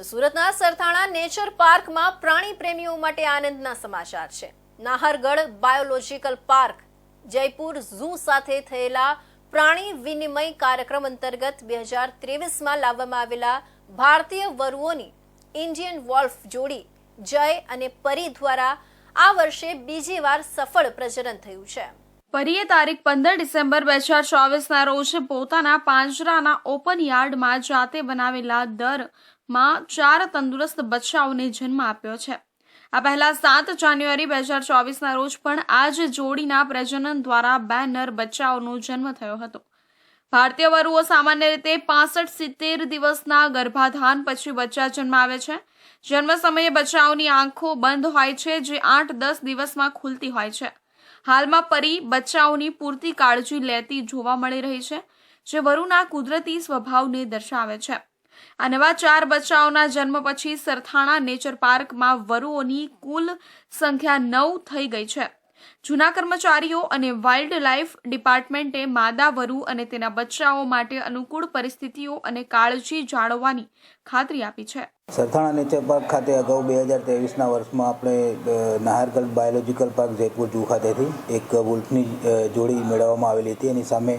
સુરતના સરથાણા નેચર પાર્કમાં પ્રાણી પ્રેમીઓ માટે આનંદના સમાચાર છે। Nahargarh biological park Jaipur zoo સાથે થયેલા પ્રાણી વિનિમય કાર્યક્રમ અંતર્ગત 2023માં લાવવામાં આવેલા ભારતીય વરુઓની ઇન્ડિયન વોલ્ફ જોડી જય અને પરી દ્વારા આ વર્ષે બીજી વાર સફળ પ્રજનન થયું છે। પરીએ તારીખ 15 ડિસેમ્બર 2024ના રોજ પોતાના પાંજરાના ઓપન યાર્ડમાં જાતે બનાવેલા દરમાં 4 તંદુરસ્ત બચ્ચાઓને જન્મ આપ્યો છે। આ પહેલા 7 જાન્યુઆરી 2024ના રોજ પણ આ જ જોડીના પ્રજનન દ્વારા 2 નર બચ્ચાઓનો જન્મ થયો હતો। ભારતીય વરુઓ સામાન્ય રીતે 65-70 દિવસના ગર્ભાધાન પછી બચ્ચા જન્માવે છે। જન્મ સમયે બચ્ચાઓની આંખો બંધ હોય છે, જે 8-10 દિવસમાં ખુલતી હોય છે। હાલમાં પરી બચ્ચાઓની પૂરતી કાળજી લેતી જોવા મળી રહી છે, જે વરુના કુદરતી સ્વભાવને દર્શાવે છે। આ નવા 4 બચ્ચાઓના જન્મ પછી સરથાણા નેચર પાર્કમાં વરુઓની કુલ સંખ્યા 9 થઈ ગઈ છે। જૂના કર્મચારીઓ અને વાઇલ્ડ લાઇફ ડિપાર્ટમેન્ટે માદા વરુ અને તેના બચ્ચાઓ માટે અનુકૂળ પરિસ્થિતિઓ અને કાળજી જાળવવાની ખાતરી આપી છે। સરથાણા નેચર પાર્ક ખાતે અગાઉ 2023ના વર્ષમાં આપણે Nahargarh biological park Jaipur zoo ખાતેથી એક વુલ્ફની જોડી મેળવવામાં આવેલી હતી। એની સામે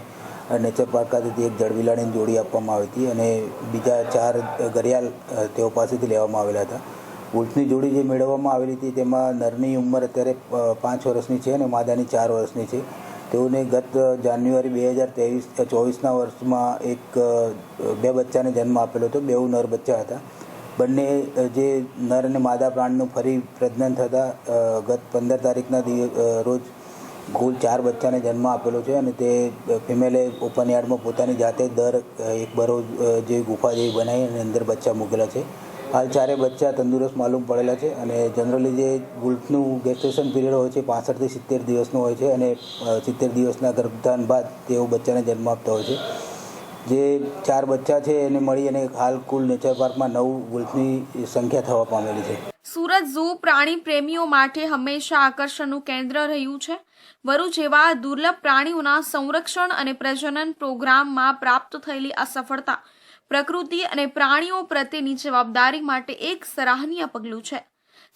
નેચર પાર્ક ખાતેથી એક જળબિલાડીની જોડી આપવામાં આવી હતી અને બીજા 4 ઘડિયાળ તેઓ પાસેથી લેવામાં આવેલા હતા। વુલ્ફની જોડી જે મેળવવામાં આવેલી હતી તેમાં નરની ઉંમર અત્યારે 5 વર્ષની છે અને માદાની 4 વર્ષની છે। તેઓને ગત જાન્યુઆરી 2024ના વર્ષમાં એક 2 બચ્ચાને જન્મ આપેલો હતો। 2 નર બચ્ચા હતા। બંને જે નર અને માદા પ્રાણીનું ફરી પ્રજનન થતાં ગત 15 તારીખના રોજ કુલ 4 બચ્ચાને જન્મ આપેલો છે અને તે ફિમેલે ઓપન યાર્ડમાં પોતાની જાતે દર એક બરો જેવી ગુફા જેવી બનાવી અને અંદર બચ્ચા મૂકેલા છે। હાલ 4 બચ્ચા તંદુરસ્ત માલુમ પડેલા છે અને જનરલી જે વુલ્ફનું ગેસ્ટેશન પીરિયડ હોય છે 65થી 70 દિવસનો હોય છે અને 70 દિવસના ગર્ભધાન બાદ તેઓ બચ્ચાને જન્મ આપતા હોય છે। જે 4 બચ્ચા છે એને મળી અને હાલ કુલ નેચર પાર્કમાં 9 વુલ્ફની સંખ્યા થવા પામેલી છે। સુરત ઝૂ પ્રાણી પ્રેમીઓ માટે હંમેશા આકર્ષણનું કેન્દ્ર રહ્યું છે। વરુ જેવા દુર્લભ પ્રાણીઓના સંરક્ષણ અને પ્રજનન પ્રોગ્રામમાં પ્રાપ્ત થયેલી આ સફળતા પ્રકૃતિ અને પ્રાણીઓ પ્રત્યેની જવાબદારી માટે એક સરાહનીય પગલું છે।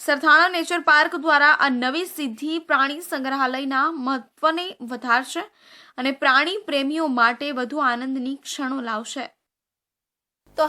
સરથાણા નેચર પાર્ક દ્વારા આ નવી સિદ્ધિ પ્રાણી સંગ્રહાલયના મહત્વને વધારશે અને પ્રાણી પ્રેમીઓ માટે વધુ આનંદની ક્ષણો લાવશે।